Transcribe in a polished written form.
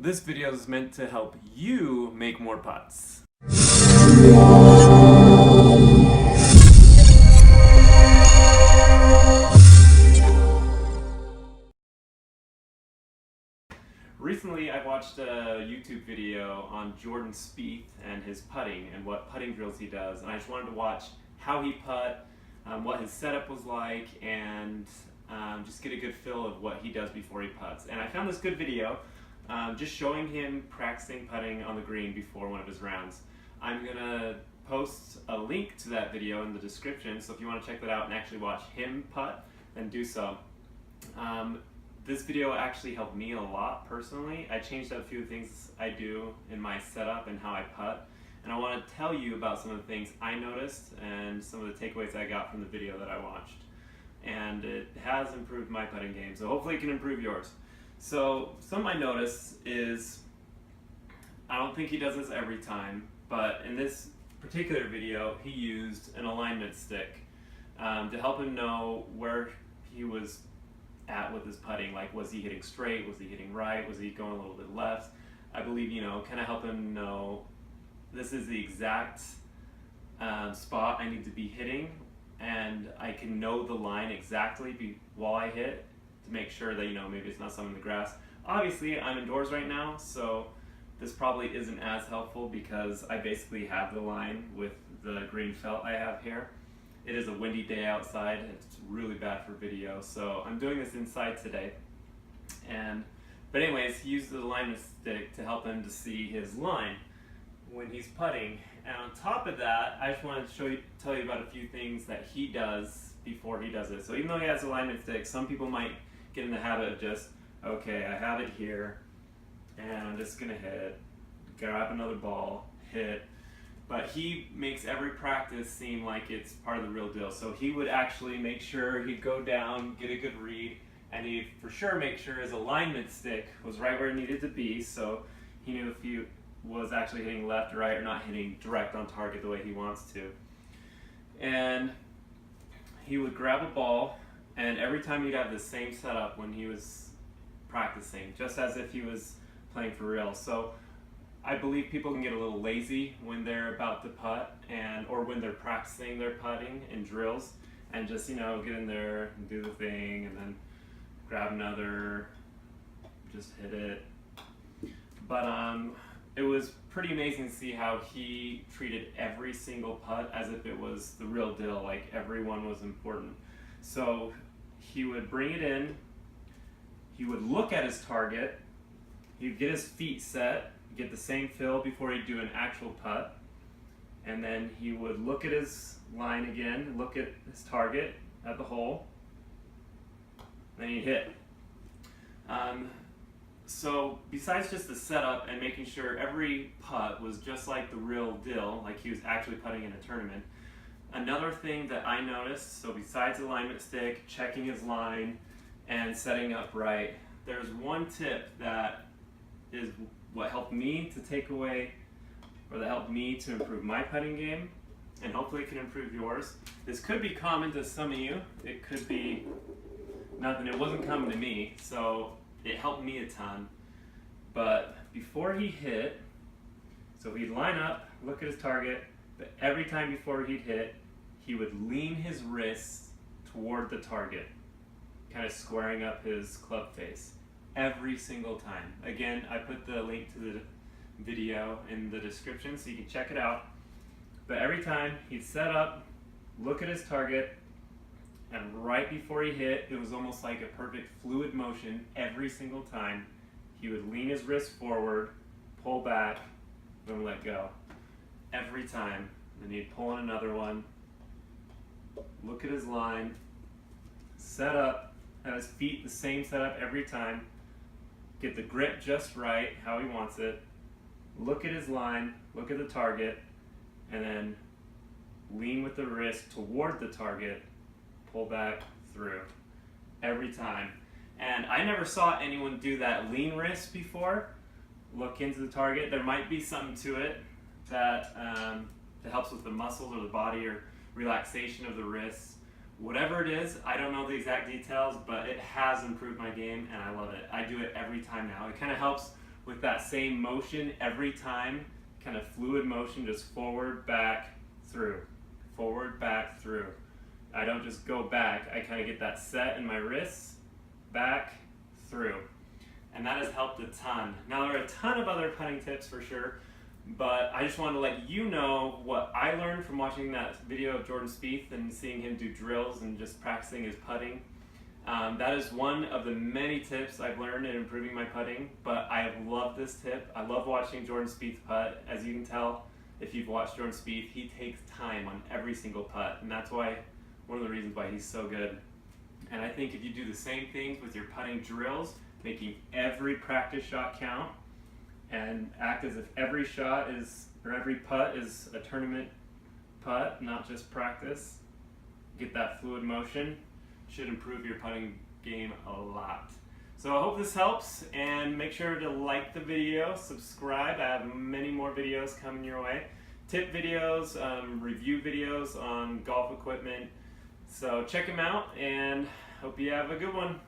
This video is meant to help you make more putts. Recently, I watched a YouTube video on Jordan Spieth and his putting and what putting drills he does, and I just wanted to watch how he putt, what his setup was like, and just get a good feel of what he does before he putts. And I found this good video just showing him practicing putting on the green before one of his rounds. I'm gonna post a link to that video in the description, so if you want to check that out and actually watch him putt, then do so. This video actually helped me a lot personally. I changed up a few things I do in my setup and how I putt, and I want to tell you about some of the things I noticed and some of the takeaways I got from the video that I watched. And it has improved my putting game, so hopefully it can improve yours. So something I noticed is, I don't think he does this every time, but in this particular video he used an alignment stick to help him know where he was at with his putting. Like, was he hitting straight, was he hitting right, was he going a little bit left? I believe, kind of help him know this is the exact spot I need to be hitting, and I can know the line exactly while I hit to make sure that, maybe it's not something in the grass. Obviously, I'm indoors right now, so this probably isn't as helpful because I basically have the line with the green felt I have here. It is a windy day outside. It's really bad for video, so I'm doing this inside today. But anyways, he used the alignment stick to help him to see his line when he's putting. And on top of that, I just wanted to tell you about a few things that he does before he does it. So even though he has alignment stick, some people might get in the habit of just, okay, I have it here, and I'm just gonna hit, grab another ball, hit. But he makes every practice seem like it's part of the real deal. So he would actually make sure he'd go down, get a good read, and he'd for sure make sure his alignment stick was right where it needed to be, so he knew if he was actually hitting left or right or not hitting direct on target the way he wants to. And he would grab a ball, and every time he'd have the same setup when he was practicing, just as if he was playing for real. So I believe people can get a little lazy when they're about to putt or when they're practicing their putting in drills, and just get in there and do the thing and then grab another, just hit it. But it was pretty amazing to see how he treated every single putt as if it was the real deal, like every one was important. So he would bring it in, he would look at his target, he'd get his feet set, get the same feel before he'd do an actual putt, and then he would look at his line again, look at his target at the hole, then he'd hit. So besides just the setup and making sure every putt was just like the real deal, like he was actually putting in a tournament, another thing that I noticed, so besides the alignment stick, checking his line, and setting up right, there's one tip that is what helped me to take away, or that helped me to improve my putting game, and hopefully it can improve yours. This could be common to some of you. It could be nothing. It wasn't common to me, so it helped me a ton. But before he hit, so he'd line up, look at his target, but every time before he'd hit, he would lean his wrist toward the target, kind of squaring up his club face. Every single time. Again, I put the link to the video in the description so you can check it out. But every time he'd set up, look at his target, and right before he hit, it was almost like a perfect fluid motion. Every single time he would lean his wrist forward, pull back, then let go. Every time. Then he'd pull in another one, look at his line, set up, have his feet the same setup every time, get the grip just right, how he wants it, look at his line, look at the target, and then lean with the wrist toward the target, pull back through. Every time. And I never saw anyone do that lean wrist before. Look into the target. There might be something to it that helps with the muscles or the body or relaxation of the wrists. Whatever it is, I don't know the exact details, but it has improved my game and I love it. I do it every time now. It kind of helps with that same motion every time, kind of fluid motion, just forward, back, through, forward, back, through. I don't just go back, I kind of get that set in my wrists, back, through. And that has helped a ton. Now there are a ton of other putting tips for sure, but I just wanted to let you know what I learned from watching that video of Jordan Spieth and seeing him do drills and just practicing his putting. That is one of the many tips I've learned in improving my putting, but I have loved this tip. I love watching Jordan Spieth putt. As you can tell, if you've watched Jordan Spieth, he takes time on every single putt, and that's why one of the reasons why he's so good. And I think if you do the same things with your putting drills, making every practice shot count, and act as if every shot is, or every putt is a tournament putt, not just practice, get that fluid motion, should improve your putting game a lot. So I hope this helps, and make sure to like the video, subscribe. I have many more videos coming your way. Tip videos, review videos on golf equipment. So check them out, and hope you have a good one.